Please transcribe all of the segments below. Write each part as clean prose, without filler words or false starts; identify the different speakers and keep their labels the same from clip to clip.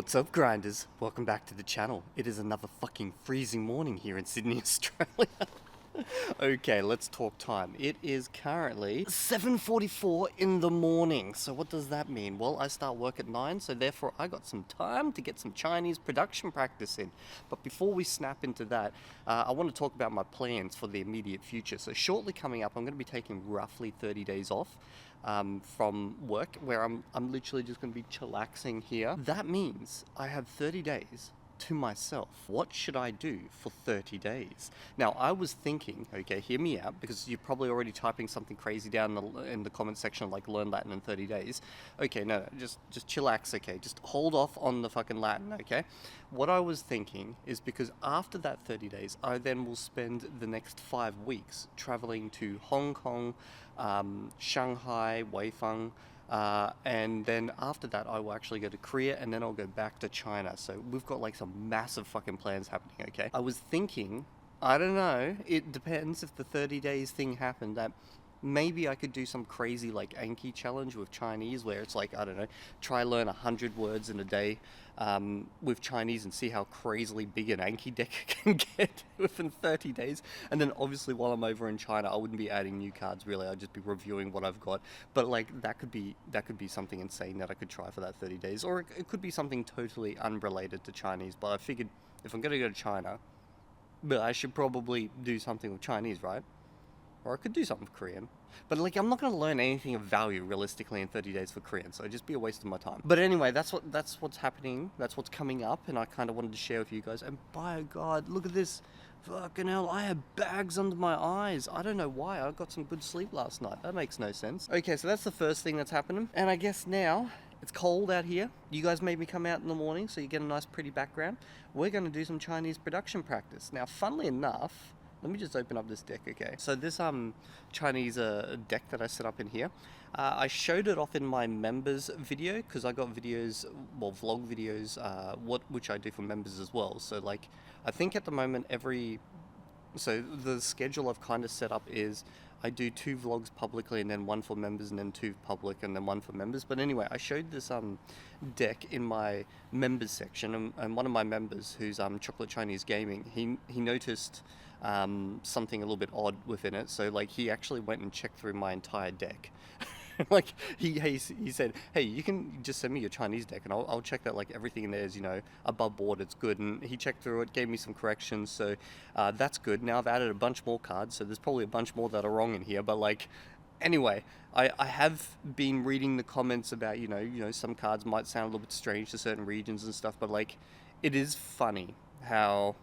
Speaker 1: What's up, grinders? Welcome back to the channel. It is another fucking freezing morning here in Sydney, Australia. Okay, let's talk time. It is currently 7:44 in the morning. So what does that mean? Well, I start work at 9, so therefore I got some time to get some Chinese production practice in. But before we snap into that, I want to talk about my plans for the immediate future. So shortly coming up, I'm going to be taking roughly 30 days off from work, where I'm literally just going to be chillaxing here. That means I have 30 days to myself. What should I do for 30 days? Now, I was thinking, okay, hear me out, because you're probably already typing something crazy down in the comment section, like learn Latin in 30 days. Okay, no, just chillax, okay? Just hold off on the fucking Latin, okay? What I was thinking is, because after that 30 days, I then will spend the next 5 weeks traveling to Hong Kong, Shanghai, Weifang, and then after that I will actually go to Korea, and then I'll go back to China. So we've got like some massive fucking plans happening, okay? I was thinking, I don't know, it depends if the 30 days thing happened, that maybe I could do some crazy like Anki challenge with Chinese, where it's like, I don't know, try learn 100 words in a day with Chinese and see how crazily big an Anki deck can get within 30 days. And then obviously while I'm over in China, I wouldn't be adding new cards really, I'd just be reviewing what I've got. But like that could be something insane that I could try for that 30 days. Or it could be something totally unrelated to Chinese, but I figured if I'm gonna go to China, but I should probably do something with Chinese, right? Or I could do something with Korean. But like, I'm not going to learn anything of value realistically in 30 days for Korean, so it'd just be a waste of my time. But anyway, that's what's happening. That's what's coming up, and I kind of wanted to share with you guys. And by God, look at this. Fucking hell, I have bags under my eyes. I don't know why. I got some good sleep last night. That makes no sense. Okay, so that's the first thing that's happening. And I guess now, it's cold out here. You guys made me come out in the morning, so you get a nice pretty background. We're going to do some Chinese production practice. Now, funnily enough, let me just open up this deck, okay? So this Chinese deck that I set up in here, I showed it off in my members video, because I got videos, well, vlog videos, which I do for members as well. So like, I think at the moment so the schedule I've kind of set up is I do 2 vlogs publicly, and then 1 for members, and then 2 public, and then 1 for members. But anyway, I showed this deck in my members section, and one of my members, who's Chocolate Chinese Gaming, he noticed something a little bit odd within it. So like, he actually went and checked through my entire deck. Like he said, hey, you can just send me your Chinese deck and I'll check that, like everything in there is, you know, above board, it's good. And he checked through it, gave me some corrections, so that's good. Now I've added a bunch more cards, so there's probably a bunch more that are wrong in here, but like, anyway, I have been reading the comments about, you know, some cards might sound a little bit strange to certain regions and stuff, but like, it is funny how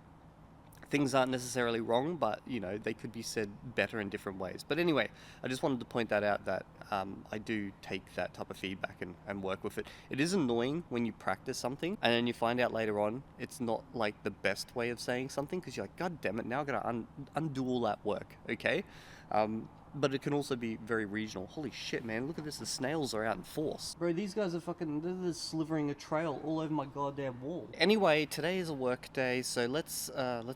Speaker 1: things aren't necessarily wrong, but, you know, they could be said better in different ways. But anyway, I just wanted to point that out, that I do take that type of feedback and work with it. It is annoying when you practice something and then you find out later on it's not like the best way of saying something, because you're like, God damn it, now I've got to undo all that work, okay? But it can also be very regional. Holy shit, man, look at this, the snails are out in force. Bro, these guys are they're slivering a trail all over my goddamn wall. Anyway, today is a work day, so let's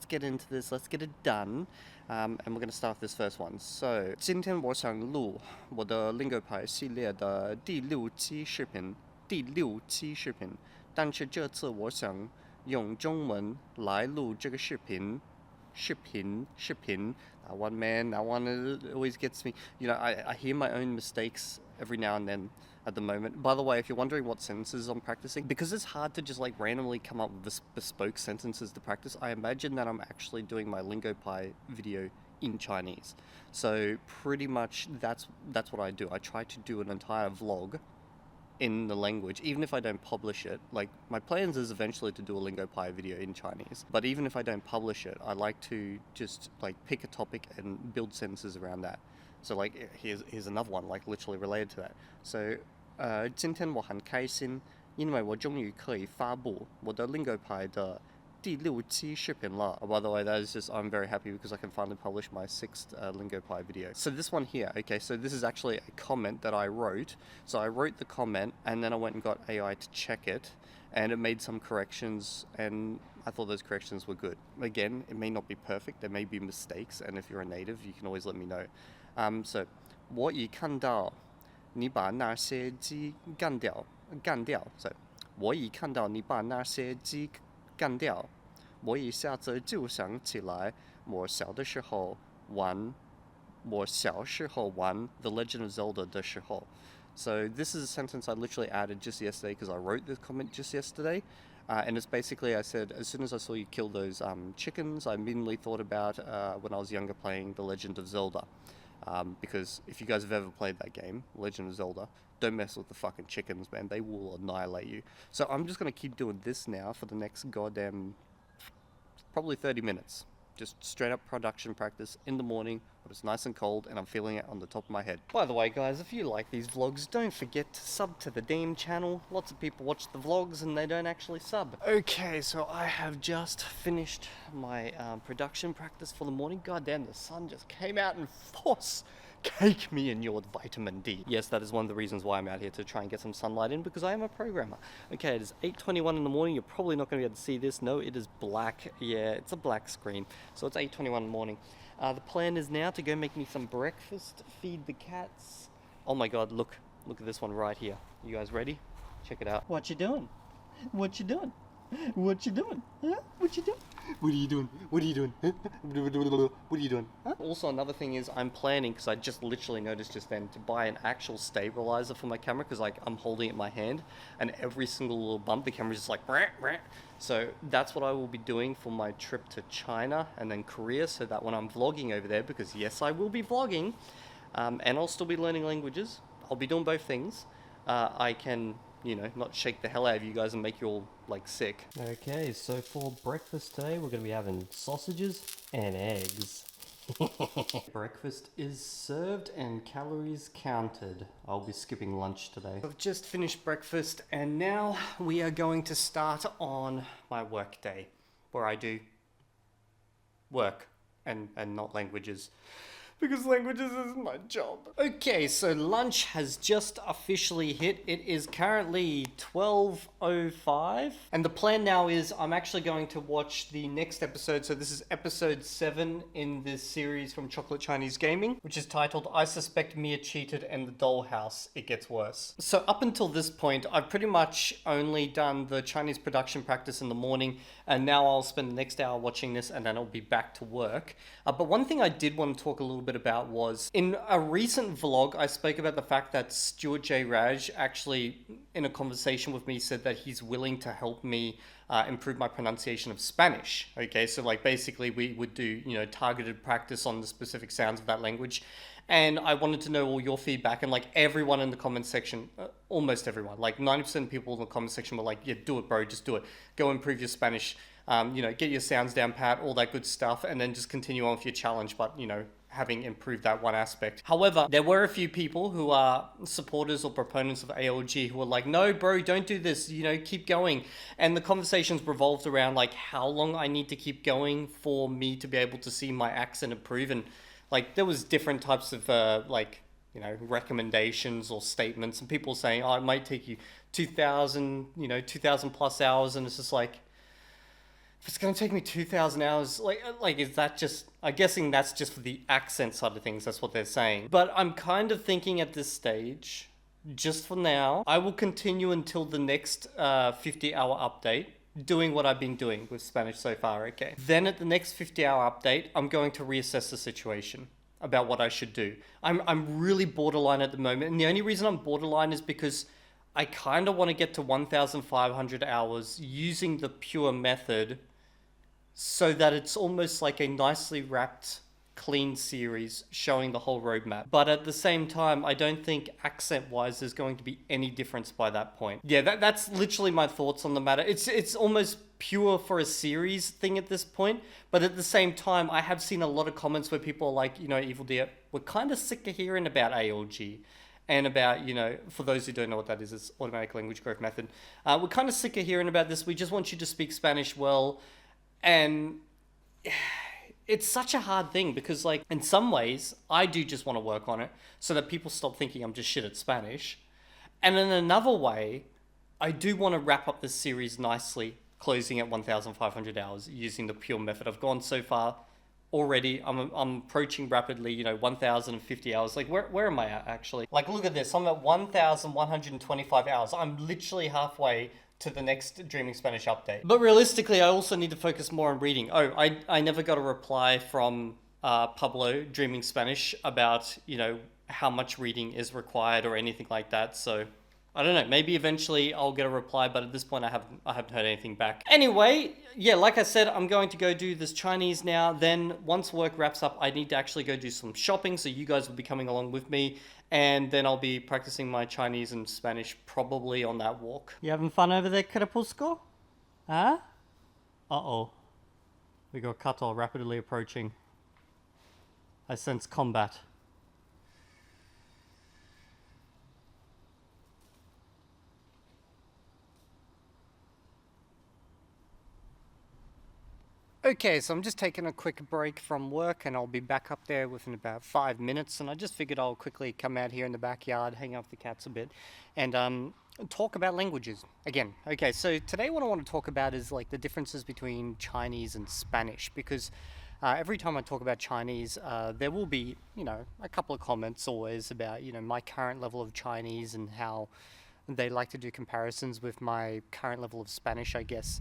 Speaker 1: get into this, let's get it done. And we're going to start with this first one. So, 今天我想录我的 Lingo 牌系列的第6期视频，但是这次我想用中文来录这个视频。That one, man, that one always gets me. You know, I hear my own mistakes every now and then at the moment. By the way, if you're wondering what sentences I'm practicing, because it's hard to just like randomly come up with bespoke sentences to practice, I imagine that I'm actually doing my Lingo Pi video in Chinese. So pretty much that's what I do. I try to do an entire vlog in the language, even if I don't publish it. Like, my plans is eventually to do a Lingo Pi video in Chinese, but even if I don't publish it, I like to just like pick a topic and build sentences around that. So like, here's another one, like literally related to that. So 今天我很开心，因为我终于可以发布我的 Lingo Pi 的第6期视频了. By the way, that is just, I'm very happy because I can finally publish my 6th Lingo Pi video. So this one here, okay, so this is actually a comment that I wrote. So I wrote the comment and then I went and got AI to check it, and it made some corrections, and I thought those corrections were good. Again, it may not be perfect, there may be mistakes, and if you're a native, you can always let me know. So 我已看到你把那些鸡干掉. So 我一看到你把那些鸡干掉，我一下子就想起来我小的时候玩The Legend of Zelda 的时候. So this is a sentence I literally added just yesterday because I wrote this comment just yesterday. And it's basically, I said, as soon as I saw you kill those chickens, I immediately thought about when I was younger playing The Legend of Zelda. Because if you guys have ever played that game, Legend of Zelda, don't mess with the fucking chickens, man. They will annihilate you. So I'm just going to keep doing this now for the next goddamn probably 30 minutes. Just straight up production practice in the morning when it's nice and cold and I'm feeling it on the top of my head. By the way, guys, if you like these vlogs, don't forget to sub to the damn channel. Lots of people watch the vlogs and they don't actually sub. Okay, so I have just finished my production practice for the morning. God damn, the sun just came out in force. Cake me in your vitamin D. Yes, that is one of the reasons why I'm out here, to try and get some sunlight in, because I am a programmer. Okay, it is 8:21 in the morning. You're probably not going to be able to see this. No, it is black. Yeah, it's a black screen. So it's 8:21 in the morning. The plan is now to go make me some breakfast, feed the cats. Oh my god, look at this one right here. You guys ready? Check it out. What you doing? What you doing? What you doing? Huh? What you doing? What are you doing? What are you doing? Huh? What are you doing? Huh? Also, another thing is I'm planning, because I just literally noticed just then, to buy an actual stabilizer for my camera, because like I'm holding it in my hand and every single little bump the camera's just like brah, brah. So that's what I will be doing for my trip to China and then Korea, so that when I'm vlogging over there, because yes, I will be vlogging, and I'll still be learning languages, I'll be doing both things, I can, you know, not shake the hell out of you guys and make you all, like, sick. Okay, so for breakfast today, we're going to be having sausages and eggs. Breakfast is served and calories counted. I'll be skipping lunch today. I've just finished breakfast and now we are going to start on my work day, where I do work and not languages. Because languages is my job. Okay, so lunch has just officially hit. It is currently 12:05. And the plan now is I'm actually going to watch the next episode. So this is episode 7 in this series from Chocolate Chinese Gaming, which is titled I Suspect Mia Cheated and the Dollhouse, It Gets Worse. So up until this point, I've pretty much only done the Chinese production practice in the morning. And now I'll spend the next hour watching this and then I'll be back to work. But one thing I did want to talk a little bit about was, in a recent vlog, I spoke about the fact that Stuart J. Raj actually, in a conversation with me, said that he's willing to help me improve my pronunciation of Spanish. Okay, so like basically we would do, you know, targeted practice on the specific sounds of that language. And I wanted to know all your feedback, and like everyone in the comment section, almost everyone, like 90% of people in the comment section were like, yeah, do it, bro, just do it. Go improve your Spanish, you know, get your sounds down pat, all that good stuff, and then just continue on with your challenge, but, you know, having improved that one aspect. However, there were a few people who are supporters or proponents of ALG who were like, no, bro, don't do this, you know, keep going. And the conversations revolved around like how long I need to keep going for me to be able to see my accent improve. And like there was different types of like, you know, recommendations or statements, and people saying, oh, it might take you 2,000, you know, 2,000 plus hours. And it's just like, if it's going to take me 2,000 hours, like, is that just, I'm guessing that's just for the accent side of things, that's what they're saying. But I'm kind of thinking at this stage, just for now, I will continue until the next 50-hour update, doing what I've been doing with Spanish so far, okay? Then at the next 50-hour update, I'm going to reassess the situation about what I should do. I'm really borderline at the moment, and the only reason I'm borderline is because I kind of want to get to 1,500 hours using the pure method, so that it's almost like a nicely wrapped, clean series showing the whole roadmap. But at the same time, I don't think accent-wise there's going to be any difference by that point. Yeah, that's literally my thoughts on the matter. It's almost pure for a series thing at this point, but at the same time, I have seen a lot of comments where people are like, you know, Evildea, we're kind of sick of hearing about ALG. And about, you know, for those who don't know what that is, it's Automatic Language Growth Method. We're kind of sick of hearing about this. We just want you to speak Spanish well. And it's such a hard thing because, like, in some ways, I do just want to work on it so that people stop thinking I'm just shit at Spanish. And in another way, I do want to wrap up this series nicely, closing at 1,500 hours using the pure method. I've gone so far already. I'm approaching rapidly, 1,050 hours. Like, where am I at, actually? Like, look at this. I'm at 1,125 hours. I'm literally halfway to the next Dreaming Spanish update. But realistically, I also need to focus more on reading. Oh, I never got a reply from Pablo, Dreaming Spanish, about, how much reading is required or anything like that. So I don't know. Maybe eventually I'll get a reply, but at this point I haven't heard anything back. Anyway, yeah, like I said, I'm going to go do this Chinese now. Then once work wraps up, I need to actually go do some shopping. So you guys will be coming along with me, and then I'll be practicing my Chinese and Spanish probably on that walk. You having fun over there, Crepusco? Huh? Uh-oh. We got Kato rapidly approaching. I sense combat. Okay, so I'm just taking a quick break from work and I'll be back up there within about 5 minutes, and I just figured I'll quickly come out here in the backyard, hang out with the cats a bit, and talk about languages again. Okay, so today what I want to talk about is like the differences between Chinese and Spanish, because every time I talk about Chinese, there will be, a couple of comments always about, my current level of Chinese and how they like to do comparisons with my current level of Spanish, I guess.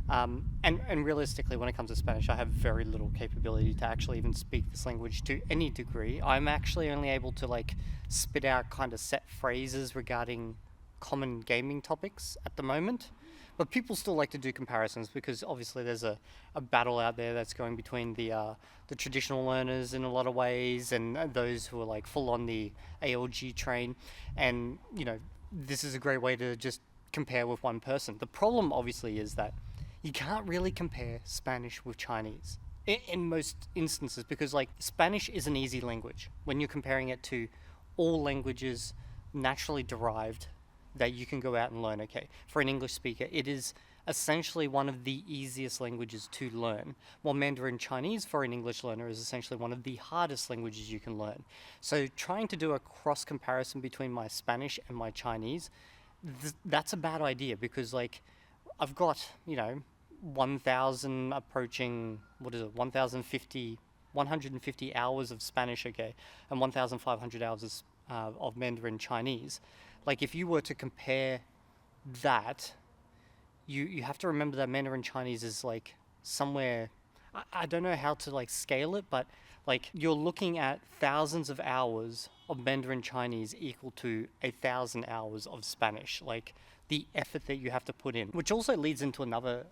Speaker 1: And realistically, when it comes to Spanish, I have very little capability to actually even speak this language to any degree. I'm actually only able to like spit out kind of set phrases regarding common gaming topics at the moment. But people still like to do comparisons because obviously there's a battle out there that's going between the traditional learners in a lot of ways and those who are like full on the ALG train. And, this is a great way to just compare with one person. The problem obviously is that you can't really compare Spanish with Chinese in most instances, because like Spanish is an easy language when you're comparing it to all languages naturally derived that you can go out and learn. Okay, for an English speaker, it is essentially one of the easiest languages to learn, while Mandarin Chinese for an English learner is essentially one of the hardest languages you can learn. So trying to do a cross comparison between my Spanish and my Chinese, that's a bad idea, because like I've got, 1,000 approaching, 150 hours of Spanish, okay, and 1,500 hours of Mandarin Chinese. Like if you were to compare that, you have to remember that Mandarin Chinese is like somewhere, I don't know how to like scale it, but like you're looking at thousands of hours of Mandarin Chinese equal to 1,000 hours of Spanish. Like the effort that you have to put in, which also leads into another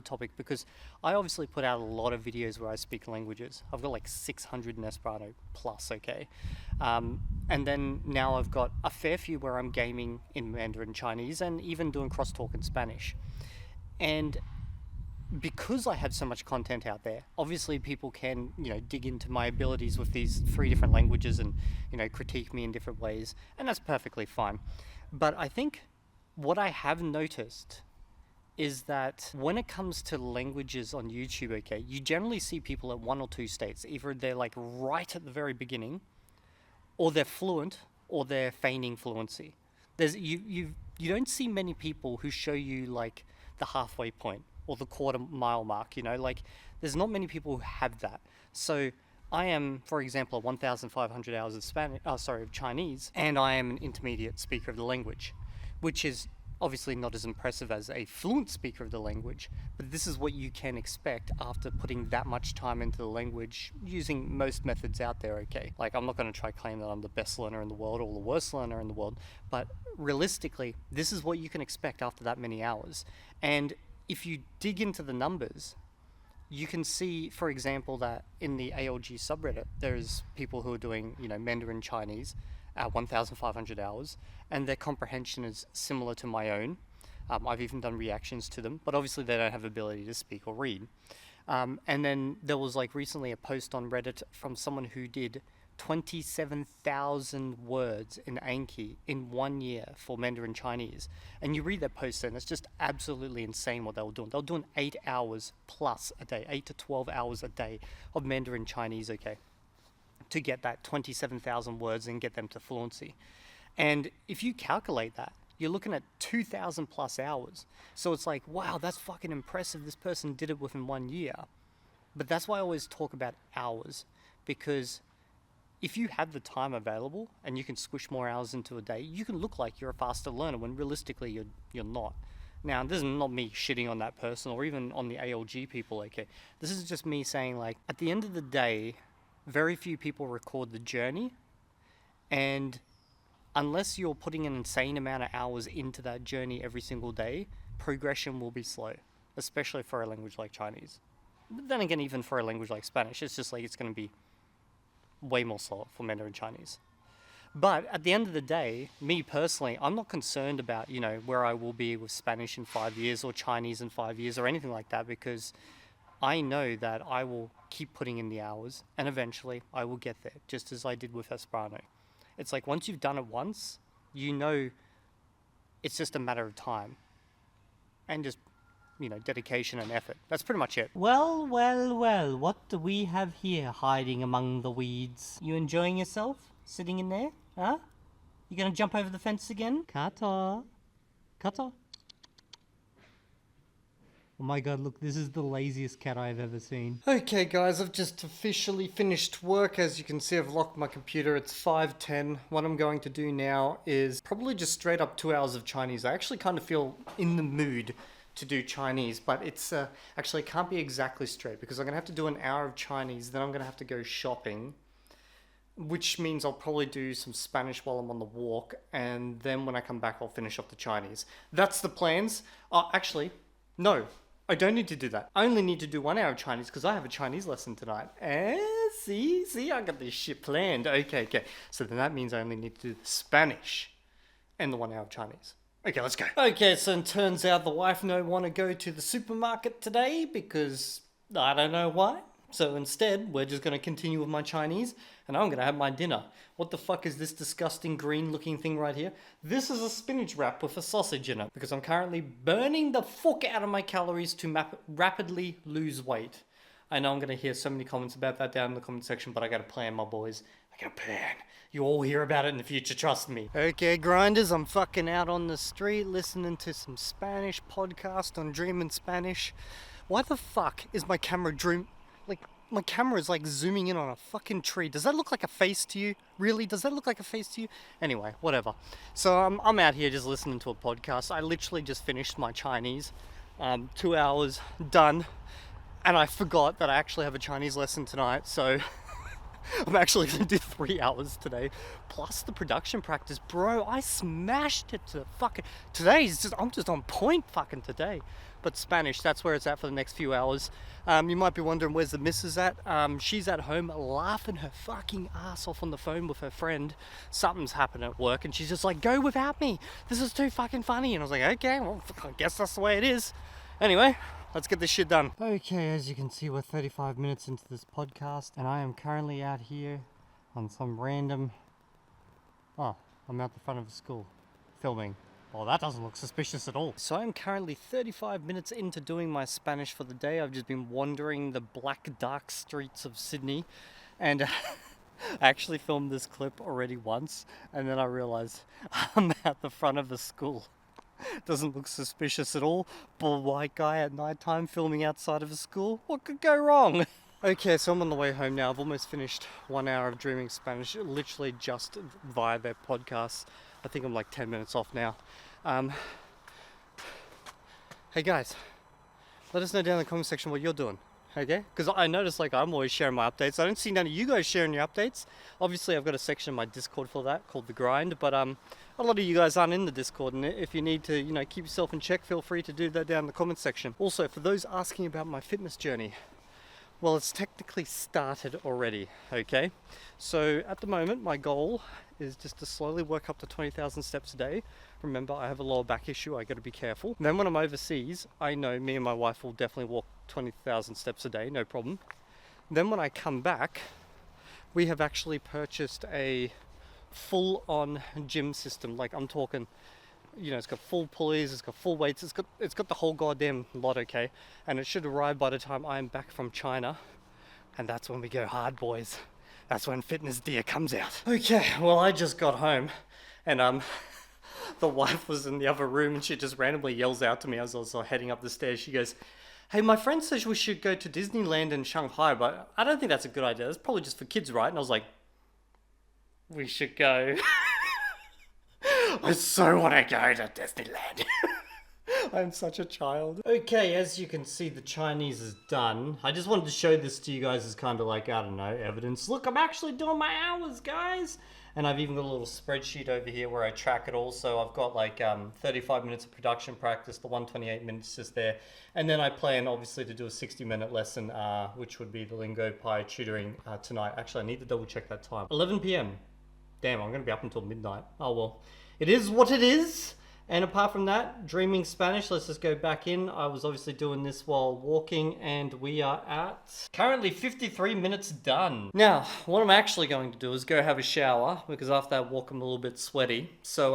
Speaker 1: topic, because I obviously put out a lot of videos where I speak languages. I've got like 600 in Esperanto plus, okay? And then now I've got a fair few where I'm gaming in Mandarin Chinese and even doing crosstalk in Spanish. And because I have so much content out there, obviously people can, dig into my abilities with these 3 different languages and, critique me in different ways, and that's perfectly fine. But I think what I have noticed is that when it comes to languages on YouTube, okay, you generally see people at 1 or 2 states. Either they're like right at the very beginning, or they're fluent, or they're feigning fluency. You don't see many people who show you like the halfway point or the quarter mile mark, like there's not many people who have that. So I am, for example, 1,500 hours of Chinese, and I am an intermediate speaker of the language, which is obviously not as impressive as a fluent speaker of the language, but this is what you can expect after putting that much time into the language using most methods out there, okay? Like, I'm not going to try claim that I'm the best learner in the world or the worst learner in the world, but realistically, this is what you can expect after that many hours. And if you dig into the numbers, you can see, for example, that in the ALG subreddit, there's people who are doing, Mandarin Chinese at 1,500 hours, and their comprehension is similar to my own. I've even done reactions to them, but obviously they don't have ability to speak or read. And then there was like recently a post on Reddit from someone who did 27,000 words in Anki in 1 year for Mandarin Chinese. And you read that post and it's just absolutely insane what they were doing. They were doing 8 hours plus a day, 8 to 12 hours a day of Mandarin Chinese, okay, to get that 27,000 words and get them to fluency. And if you calculate that, you're looking at 2,000 plus hours. So it's like, wow, that's fucking impressive. This person did it within 1 year. But that's why I always talk about hours, because if you have the time available and you can squish more hours into a day, you can look like you're a faster learner when realistically you're not. Now, this is not me shitting on that person or even on the ALG people, okay? This is just me saying, like, at the end of the day, very few people record the journey, and unless you're putting an insane amount of hours into that journey every single day, progression will be slow, especially for a language like Chinese. But then again, even for a language like Spanish, it's just like it's going to be way more slow for Mandarin Chinese. But at the end of the day, me personally, I'm not concerned about, you know, where I will be with Spanish in 5 years or Chinese in 5 years or anything like that, because I know that I will keep putting in the hours and eventually I will get there, just as I did with Esperanto. It's like once you've done it once, you know it's just a matter of time and just, you know, dedication and effort. That's pretty much it. Well, what do we have here hiding among the weeds? You enjoying yourself? Sitting in there? Huh? You gonna jump over the fence again? Kata. Oh my god, look, this is the laziest cat I've ever seen. Okay guys, I've just officially finished work. As you can see, I've locked my computer. It's 5:10. What I'm going to do now is probably just straight up 2 hours of Chinese. I actually kind of feel in the mood to do Chinese, but it's actually can't be exactly straight because I'm gonna have to do an hour of Chinese, then I'm gonna have to go shopping, which means I'll probably do some Spanish while I'm on the walk, and then when I come back I'll finish off the Chinese. That's the plans. Actually, no, I don't need to do that. I only need to do 1 hour of Chinese because I have a Chinese lesson tonight. See, I got this shit planned. Okay. So then that means I only need to do the Spanish and the 1 hour of Chinese. Okay, let's go. Okay, so it turns out the wife don't want to go to the supermarket today because I don't know why. So instead, we're just going to continue with my Chinese and I'm going to have my dinner. What the fuck is this disgusting green looking thing right here? This is a spinach wrap with a sausage in it because I'm currently burning the fuck out of my calories to rapidly lose weight. I know I'm going to hear so many comments about that down in the comment section, but I got a plan, my boys. I got a plan. You all hear about it in the future, trust me. Okay, grinders, I'm fucking out on the street listening to some Spanish podcast on Dreaming Spanish. Why the fuck is my camera my camera is like zooming in on a fucking tree. Does that look like a face to you? Really? Does that look like a face to you? Anyway, whatever. So I'm out here just listening to a podcast. I literally just finished my Chinese. 2 hours done. And I forgot that I actually have a Chinese lesson tonight. So I'm actually going to do 3 hours today. Plus the production practice. Bro, I smashed it to fucking... I'm just on point fucking today. But Spanish, that's where it's at for the next few hours. You might be wondering where's the missus at. She's at home laughing her fucking ass off on the phone with her friend. Something's happened at work and she's just like, go without me. This is too fucking funny. And I was like, okay, well, I guess that's the way it is. Anyway, let's get this shit done. Okay, as you can see, we're 35 minutes into this podcast and I am currently out here on some random... Oh, I'm out the front of a school filming. Well, that doesn't look suspicious at all. So I'm currently 35 minutes into doing my Spanish for the day. I've just been wandering the black, dark streets of Sydney. And I actually filmed this clip already once. And then I realized I'm at the front of a school. Doesn't look suspicious at all. Bald white guy at nighttime filming outside of a school. What could go wrong? Okay, so I'm on the way home now. I've almost finished 1 hour of Dreaming Spanish, literally just via their podcasts. I think I'm like 10 minutes off now. Hey guys, let us know down in the comment section what you're doing, okay? Because I notice like I'm always sharing my updates. I don't see none of you guys sharing your updates. Obviously I've got a section in my Discord for that called The Grind, but a lot of you guys aren't in the Discord, and if you need to, you know, keep yourself in check, feel free to do that down in the comment section. Also, for those asking about my fitness journey, well, it's technically started already, okay? So at the moment, my goal is just to slowly work up to 20,000 steps a day. Remember, I have a lower back issue, I gotta be careful. Then when I'm overseas, I know me and my wife will definitely walk 20,000 steps a day, no problem. Then when I come back, we have actually purchased a full-on gym system. Like I'm talking, you know, it's got full pulleys, it's got full weights, it's got the whole goddamn lot, okay? And it should arrive by the time I am back from China. And that's when we go hard, boys. That's when Fitness Deer comes out. Okay, well, I just got home and The wife was in the other room and she just randomly yells out to me as I was heading up the stairs. She goes, "Hey, my friend says we should go to Disneyland in Shanghai, but I don't think that's a good idea. That's probably just for kids, right?" And I was like, "We should go." I so want to go to Disneyland. I'm such a child. Okay, as you can see, the Chinese is done. I just wanted to show this to you guys as kind of like, I don't know, evidence. Look, I'm actually doing my hours, guys. And I've even got a little spreadsheet over here where I track it all. So I've got like 35 minutes of production practice, the 128 minutes is there. And then I plan, obviously, to do a 60-minute lesson, which would be the Lingo Pi tutoring tonight. Actually, I need to double check that time. 11 p.m. Damn, I'm going to be up until midnight. Oh, well. It is what it is. And apart from that, dreaming Spanish, let's just go back in. I was obviously doing this while walking, and we are at currently 53 minutes done. Now, what I'm actually going to do is go have a shower, because after that walk I'm a little bit sweaty. So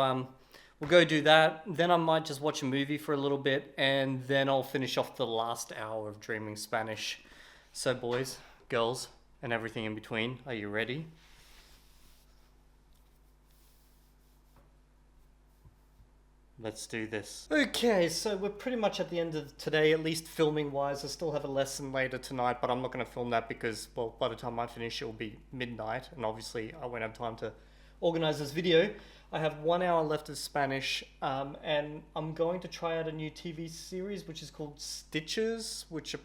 Speaker 1: we'll go do that. Then I might just watch a movie for a little bit, and then I'll finish off the last hour of dreaming Spanish. So boys, girls, and everything in between, are you ready? Let's do this. Okay, so we're pretty much at the end of today, at least filming wise. I still have a lesson later tonight, but I'm not going to film that because, well, by the time I finish, it will be midnight. And obviously, I won't have time to organize this video. I have 1 hour left of Spanish, and I'm going to try out a new TV series, which is called Stitches, which...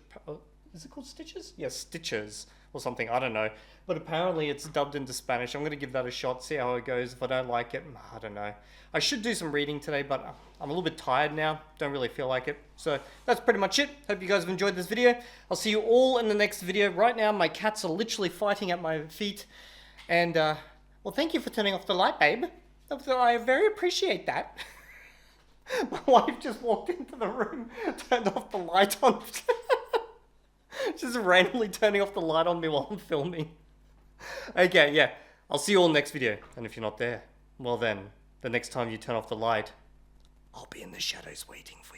Speaker 1: is it called Stitches? Yes, Stitches or something, I don't know. But apparently it's dubbed into Spanish. I'm going to give that a shot, see how it goes. If I don't like it, I don't know. I should do some reading today, but I'm a little bit tired now. Don't really feel like it. So that's pretty much it. Hope you guys have enjoyed this video. I'll see you all in the next video. Right now, my cats are literally fighting at my feet. And, well, thank you for turning off the light, babe. I very appreciate that. My wife just walked into the room, turned off the light on. Just randomly turning off the light on me while I'm filming. Okay, yeah. I'll see you all next video. And if you're not there, well then, the next time you turn off the light, I'll be in the shadows waiting for you.